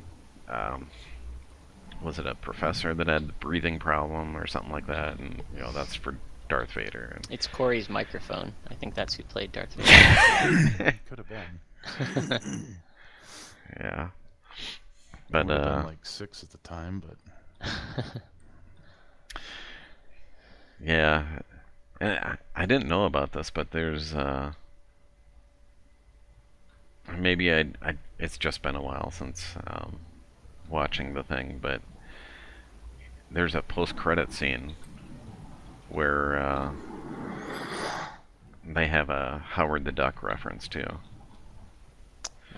was it a professor that had a breathing problem or something like that, and that's for Darth Vader. And It's Corey's microphone. I think that's who played Darth Vader. Could have been. yeah, I but would have been like 6 at the time, but yeah, and I didn't know about this, but there's maybe it's just been a while since watching the thing, but there's a post-credit scene where they have a Howard the Duck reference too.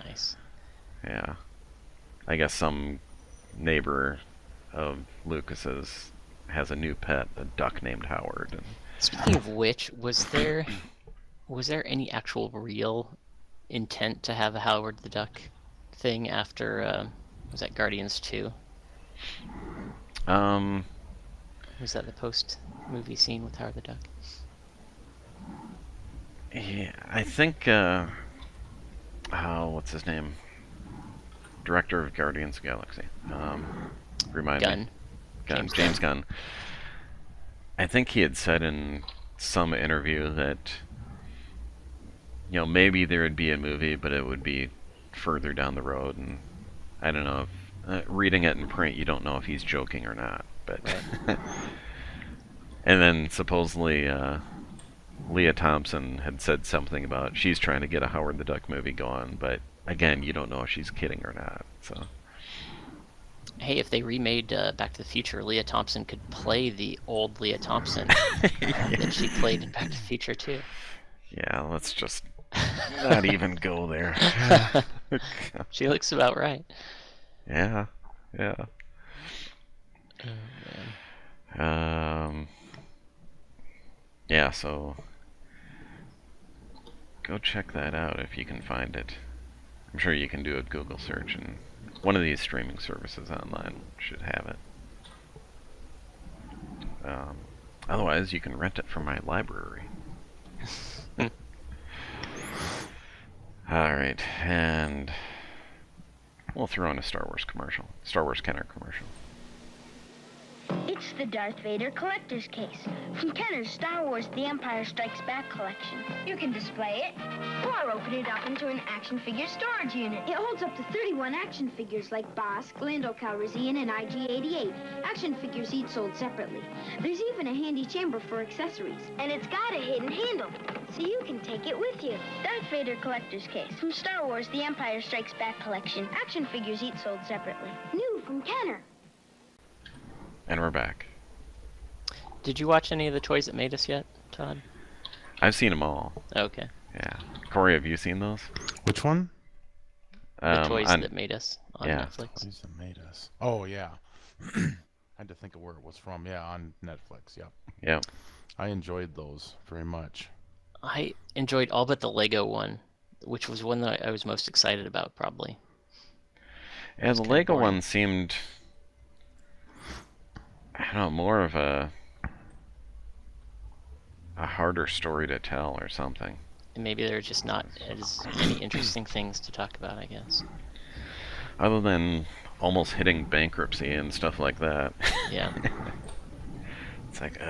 Nice. Yeah, I guess some neighbor of Lucas's has a new pet, a duck named Howard. And Speaking of which, was there any actual real intent to have a Howard the Duck thing after was that Guardians 2? Was that the post movie scene with Howard the Duck? yeah, I think what's his name? Director of Guardians of the Galaxy. Remind me. Gunn. James Gunn. I think he had said in some interview that maybe there would be a movie, but it would be further down the road, and I don't know if reading it in print, you don't know if he's joking or not. But Right. and then supposedly Leah Thompson had said something about she's trying to get a Howard the Duck movie going, but again, you don't know if she's kidding or not. So Hey, if they remade Back to the Future, Leah Thompson could play the old Leah Thompson that she played in Back to the Future too. yeah, let's just not even go there. She looks about right. Yeah, yeah. Oh, man. Yeah, so go check that out if you can find it. I'm sure you can do a Google search, and one of these streaming services online should have it. Otherwise, you can rent it from my library. Alright, and we'll throw in a Star Wars commercial. Star Wars Kenner commercial. It's the Darth Vader collector's case from Kenner's Star Wars The Empire Strikes Back collection. You can display it or open it up into an action figure storage unit. It holds up to 31 action figures like Bosk, Lando Calrissian, and IG-88. Action figures each sold separately. There's even a handy chamber for accessories. And it's got a hidden handle, so you can take it with you. Darth Vader collector's case from Star Wars The Empire Strikes Back collection. Action figures each sold separately. New from Kenner. And we're back. Did you watch any of the Toys That Made Us yet, Todd? I've seen them all. Okay. Yeah. Corey, have you seen those? which one? The Toys on- That Made Us on yeah. Netflix. Toys that made us. Oh yeah. had to think of where it was from. Yeah, on Netflix. Yep. Yeah. I enjoyed those very much. I enjoyed all but the Lego one, which was one that I was most excited about, probably. Yeah, It's the kinda Lego boring. one seemed, I don't know, more of a harder story to tell or something. And maybe there are just not as many interesting things to talk about, I guess. Other than almost hitting bankruptcy and stuff like that. Yeah. It's like,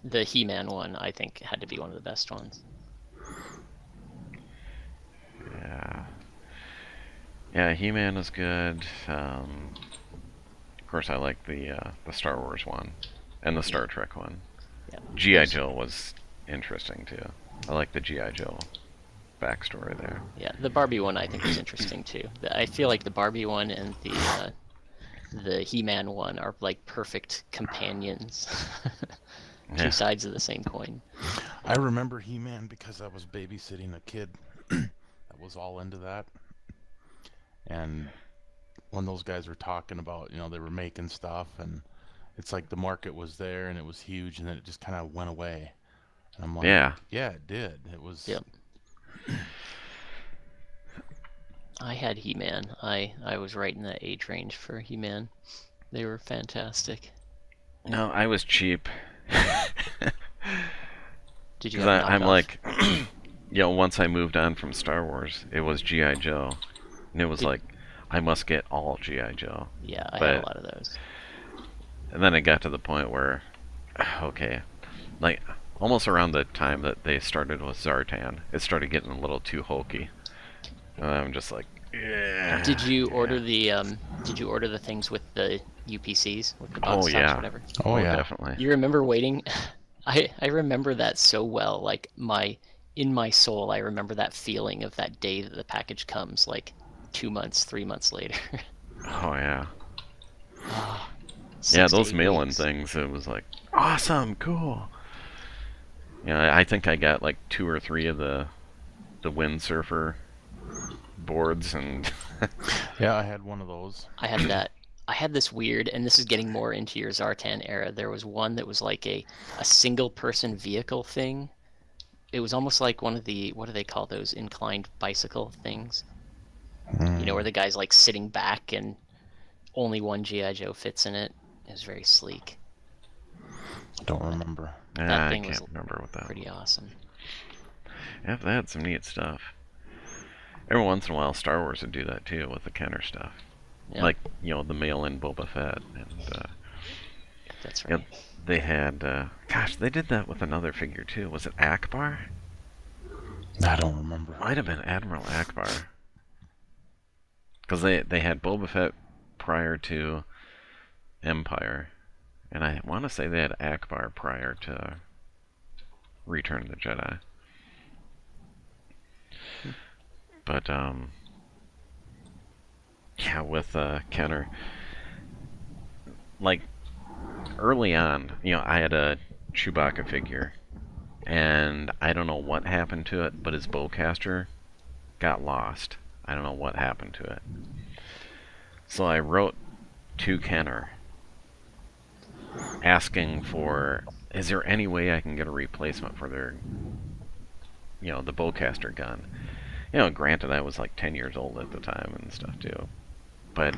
The He-Man one, I think, had to be one of the best ones. yeah. Yeah, He-Man is good. Of course, I like the Star Wars one and the Star Trek one. Yeah. G.I. Joe was interesting too. I like the G.I. Joe backstory there. Yeah, the Barbie one I think was interesting too. I feel like the Barbie one and the He-Man one are like perfect companions. Yeah. Two sides of the same coin. I remember He-Man because I was babysitting a kid that was all into that. And when those guys were talking about, they were making stuff, and it's like the market was there and it was huge, and then it just kind of went away. And I'm like, Yeah. yeah, it did. It was. Yep. I had He-Man. I was right in that age range for He-Man. They were fantastic. No, I was cheap. Did you 'Cause have I'm knockoff? like, once I moved on from Star Wars, it was G.I. Joe. And it was Did- like, I must get all G.I. Joe. Yeah, I had but- a lot of those. And then it got to the point where, okay, like, almost around the time that they started with Zartan, it started getting a little too hokey. And I'm just like, yeah. Did you yeah. order the things with the UPCs, with the box Oh, tops, yeah. whatever? Oh, yeah. Definitely. You remember waiting? I remember that so well. Like in my soul, I remember that feeling of that day that the package comes, like 2 months, 3 months later. Oh, yeah. Yeah, 6 to those 8 mail-in weeks. things, it was like, awesome, cool. I think I got like 2 or 3 of the windsurfer boards, and Yeah, I had one of those. I had that. I had this weird, and this is getting more into your Zartan era. There was one that was like a single person vehicle thing. It was almost like one of the, what do they call those, inclined bicycle things? Where the guy's like sitting back and only one G.I. Joe fits in it. It was very sleek. Don't remember. I thing was can't remember what that was. Pretty awesome. Yeah, they had some neat stuff. Every once in a while, Star Wars would do that too with the Kenner stuff. Yeah, Like, the mail-in Boba Fett. And that's yeah, right. they had, gosh, they did that with another figure too. Was it Akbar? I don't remember. Might have been Admiral Akbar. Because they had Boba Fett prior to Empire. And I want to say they had Akbar prior to Return of the Jedi. But, yeah, with Kenner, like, early on, I had a Chewbacca figure, and I don't know what happened to it, but his bowcaster got lost. I don't know what happened to it. So I wrote to Kenner asking for, is there any way I can get a replacement for their, the bowcaster gun? Granted, I was like 10 years old at the time and stuff too. But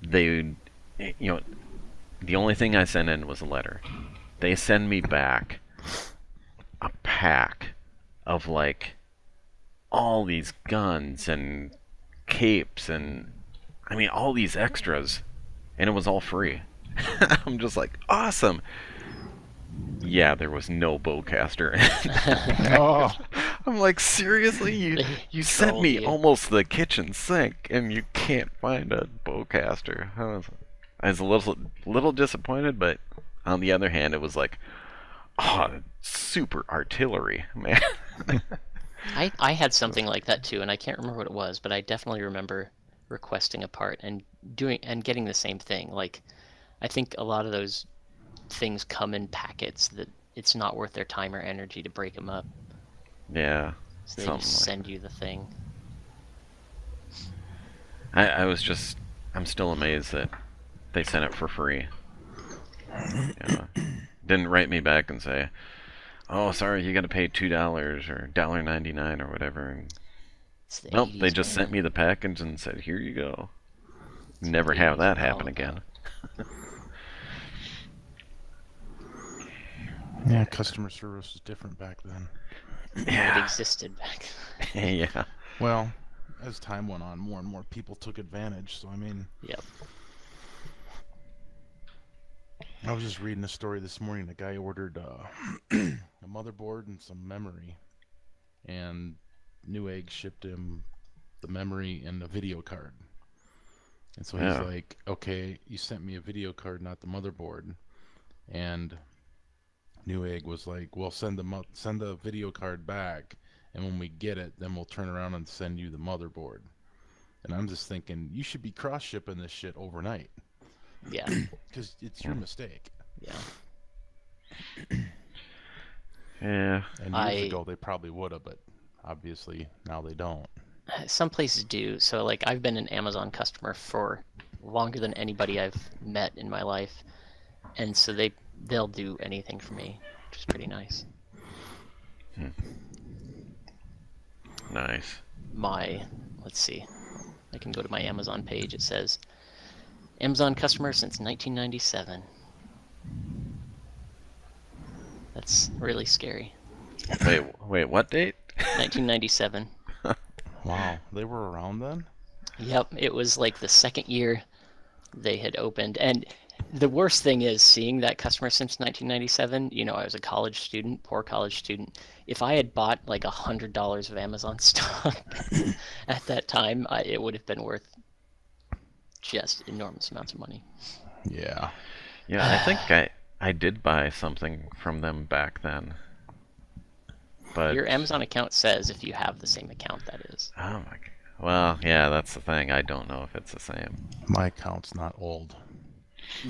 they, the only thing I sent in was a letter. They send me back a pack of like all these guns and capes and all these extras, and it was all free. I'm just like, awesome. Yeah, there was no bowcaster. Oh, I'm like, seriously? You sent trolled me you. almost the kitchen sink, and you can't find a bowcaster. I was a little disappointed, but on the other hand, it was like, oh, super artillery, man. I had something like that too, and I can't remember what it was, but I definitely remember requesting a part and getting the same thing. Like, I think a lot of those things come in packets that it's not worth their time or energy to break them up, Yeah, so they something just like send you the thing. I'm still amazed that they sent it for free. Yeah. Didn't write me back and say, "Oh, sorry, you got to pay $2 or $1.99 or whatever." And, It's the nope, they 80s, just sent man. me the package and said, "Here you go." It's Never what have 80s that are all happen about. again. Yeah, customer service was different back then. It Yeah. existed back Yeah. Well, as time went on, more and more people took advantage. So I mean, Yep. I was just reading a story this morning. The guy ordered a motherboard and some memory, and Newegg shipped him the memory and the video card. And so he's Yeah. like, "Okay, you sent me a video card, not the motherboard." And Newegg was like, "Well, send the video card back, and when we get it, then we'll turn around and send you the motherboard." And I'm just thinking, you should be cross shipping this shit overnight, Yeah. because it's your mistake. Yeah. Yeah. And years ago they probably would have, but obviously now they don't. Some places do. So like I've been an Amazon customer for longer than anybody I've met in my life, and so they'll do anything for me, which is pretty nice. Nice. Let's see, I can go to my Amazon page. It says Amazon customer since 1997. That's really scary. Wait, what date? 1997. Wow, they were around then? Yep, it was like the second year they had opened. And the worst thing is seeing that customer since 1997. You know, I was a college student, poor college student. If I had bought like $100 of Amazon stock at that time, it would have been worth just enormous amounts of money. Yeah. Yeah, I think I did buy something from them back then. But Your Amazon account says if you have the same account, that is. oh my god. Well, yeah, that's the thing. I don't know if it's the same. My account's not old.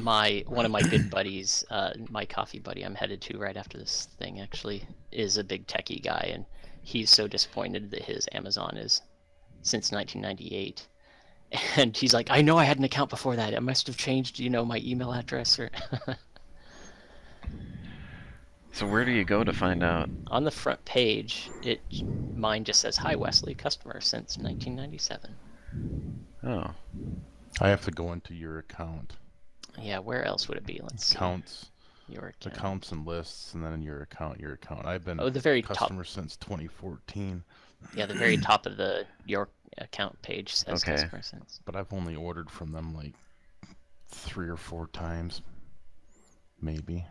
One of my good buddies, my coffee buddy I'm headed to right after this thing actually, is a big techie guy, and he's so disappointed that his Amazon is since 1998. And he's like, I know I had an account before that. I must have changed, my email address or So where do you go to find out? on the front page, mine just says, "Hi Wesley, customer since 1997." Oh, I have to go into your account. Yeah, where else would it be? Let's see. Accounts, Your account. accounts and lists, and then in your account. I've been Oh, the very a customer since 2014, Yeah, the very top of your account page says Okay. customer since. but I've only ordered from them like 3 or 4 times, maybe.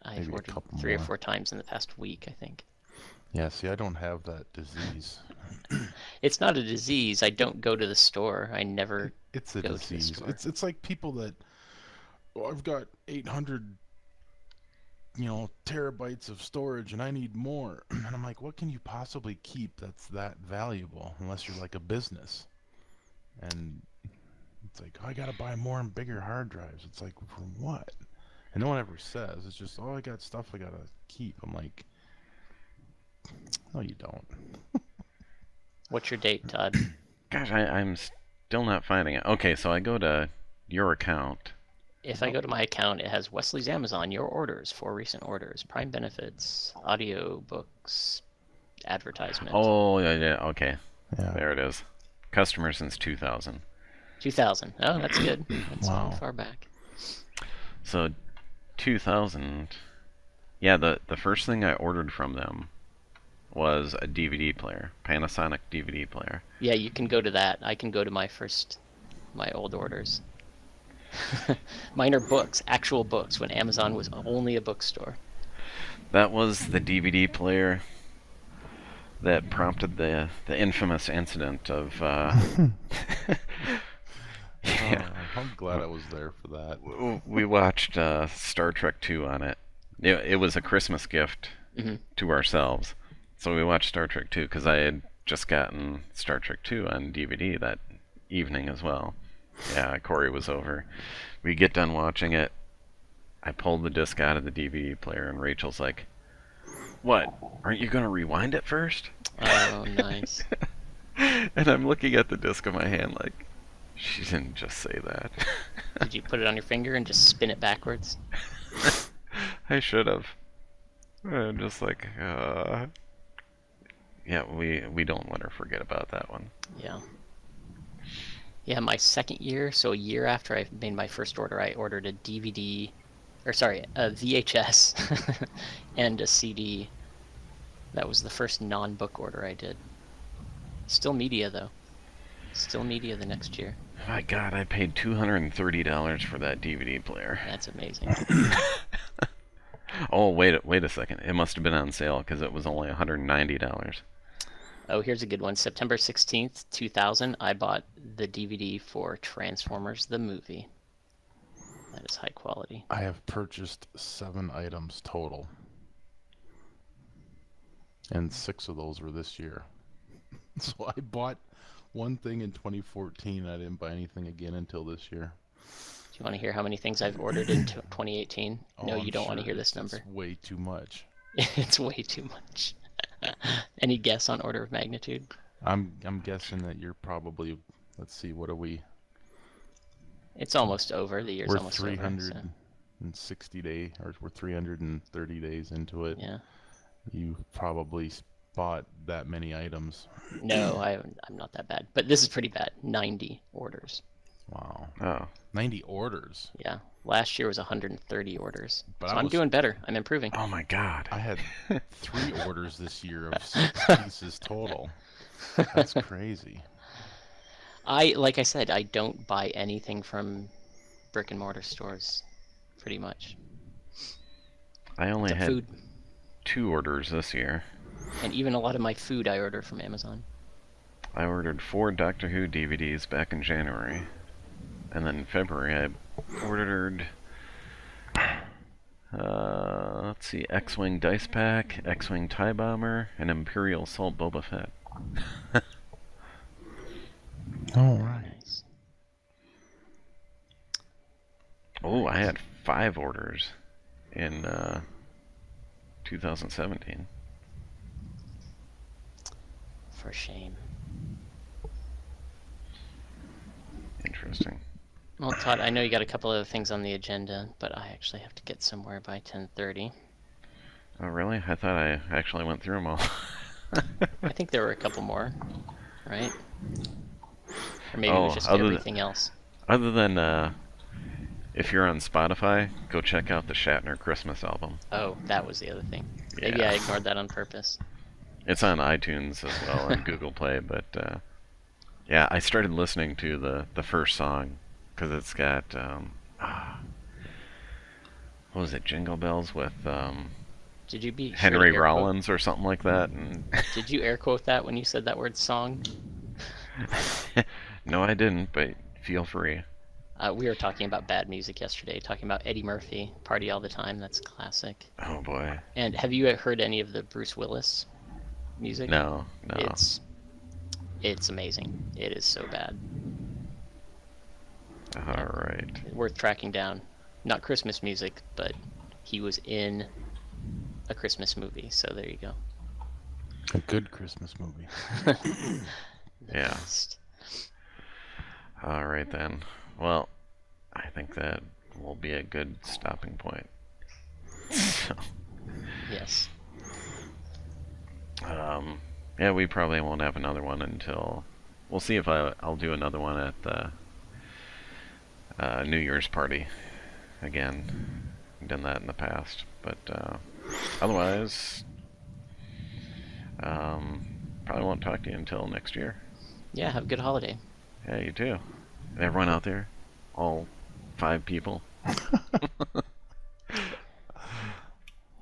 I've Maybe a ordered couple 3 or more. 4 times in the past week, I think. Yeah, see, I don't have that disease. It's not a disease. I don't go to the store. I never. It's a Go to the disease. store. It's like people that, "Oh, I've got 800, terabytes of storage and I need more." And I'm like, what can you possibly keep that's that valuable unless you're like a business? And it's like, "Oh, I gotta buy more and bigger hard drives." It's like, for what? And no one ever says. It's just, "Oh, I got stuff I gotta keep." I'm like, no, you don't. What's your date, Todd? gosh, I'm still not finding it. Okay, so I go to your account. If I go to my account, it has Wesley's Amazon, your orders, 4 recent orders, Prime benefits, audio books, advertisement. Oh, yeah, okay. Yeah. There it is. Customer since 2000. 2000. Oh, that's good. That's Wow. not far back. So 2000. Yeah, the first thing I ordered from them was a DVD player, Panasonic DVD player. Yeah, you can go to that. I can go to my old orders. Mine are books, actual books, when Amazon was only a bookstore. That was the DVD player that prompted the infamous incident of yeah. I'm glad I was there for that. We watched Star Trek 2 on it. It was a Christmas gift to ourselves. So we watched Star Trek 2 because I had just gotten Star Trek 2 on DVD that evening as well. Yeah, Cory was over. We get done watching it. I pulled the disc out of the DVD player and Rachel's like, "What? Aren't you going to rewind it first?" Oh, nice. And I'm looking at the disc in my hand like, She didn't just say that. Did you put it on your finger and just spin it backwards? I should have. Just like, yeah, we don't let her forget about that one. Yeah. Yeah, my second year, so a year after I made my first order, I ordered a DVD, or sorry, a VHS and a CD. That was the first non-book order I did. Still media, though. Still media the next year. My God, I paid $230 for that DVD player. That's amazing. Oh, wait a second. It must have been on sale because it was only $190. Oh, here's a good one. September 16th, 2000, I bought the DVD for Transformers the movie. That is high quality. I have purchased 7 items total. And 6 of those were this year. So I bought one thing in 2014. I didn't buy anything again until this year. Do you want to hear how many things I've ordered in 2018? No, I'm you don't want to sure hear this number. It's way too much. It's way too much. Any guess on order of magnitude? I'm guessing that you're probably, let's see, what are we? It's almost over. The year's We're almost over. So. 360 days, or we're 330 days into it. Yeah. You probably bought that many items. No, I'm not that bad. But this is pretty bad. 90 orders. Wow. Oh. 90 orders. Yeah. Last year was 130 orders. But so I I'm was- doing better. I'm improving. Oh my God. I had 3 orders this year of 6 pieces total. That's crazy. Like I said, I don't buy anything from brick and mortar stores, pretty much. I only Except had food. 2 orders this year. And even a lot of my food I order from Amazon. I ordered 4 Doctor Who DVDs back in January. And then in February I ordered, let's see, X-Wing Dice Pack, X-Wing TIE Bomber, and Imperial Salt Boba Fett. All right. Nice. Oh, I had 5 orders in 2017. For shame. Interesting. Well, Todd, I know you got a couple other things on the agenda, but I actually have to get somewhere by 10:30. Oh, really? I thought I actually went through them all. I think there were a couple more, right? Or maybe it Oh, was just other than- everything else. Other than, if you're on Spotify, go check out the Shatner Christmas album. Oh, that was the other thing. Maybe I ignored that on purpose. It's on iTunes as well and Google Play, but yeah, I started listening to the first song because it's got what was it, Jingle Bells with Did you be sure to Henry air quote- Rollins or something like that. And Did you air quote that when you said that word song? no, I didn't, but feel free. We were talking about bad music yesterday, talking about Eddie Murphy, Party All the Time, that's a classic. Oh boy, And have you heard any of the Bruce Willis music? no. It's amazing. It is so bad. All right. Worth tracking down. Not Christmas music, but he was in a Christmas movie, so there you go. A good Christmas movie. The Yeah. best. All right then. Well, I think that will be a good stopping point. So, Yes. yeah, we probably won't have another one until we'll see if I'll do another one at the New Year's party again. I've done that in the past, but otherwise, probably won't talk to you until next year. Yeah, have a good holiday. Yeah, you too. Everyone out there, all 5 people.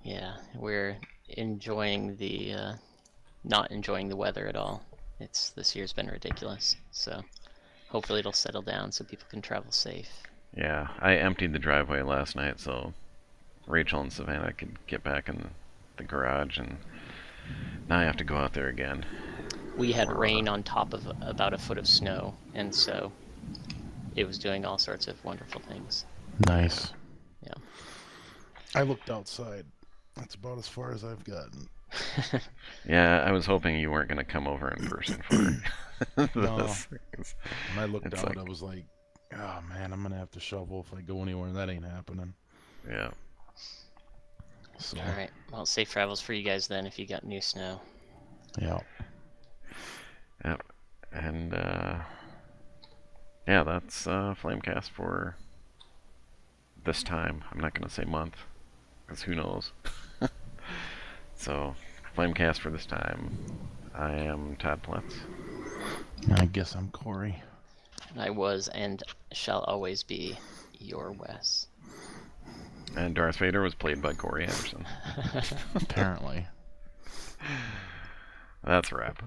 Yeah, we're enjoying not enjoying the weather at all. This year's been ridiculous, so hopefully it'll settle down so people can travel safe. Yeah, I emptied the driveway last night so Rachel and Savannah could get back in the garage, and now I have to go out there again. We had rain on top of about a foot of snow, and so it was doing all sorts of wonderful things. Nice. Yeah. I looked outside. That's about as far as I've gotten. Yeah, I was hoping you weren't going to come over in person for No. This is- When I looked It's out, like- I was like, oh man, I'm gonna have to shovel if I go anywhere. That ain't happening. yeah. So, All right. Well, safe travels for you guys then if you got new snow. yeah. Yep. And yeah, that's Flamecast for this time. I'm not gonna say month, because who knows. So, Flamecast for this time. I am Todd Pletz. I guess I'm Cory. And I was and shall always be your Wes. And Darth Vader was played by Corey Anderson. Apparently. That's a wrap.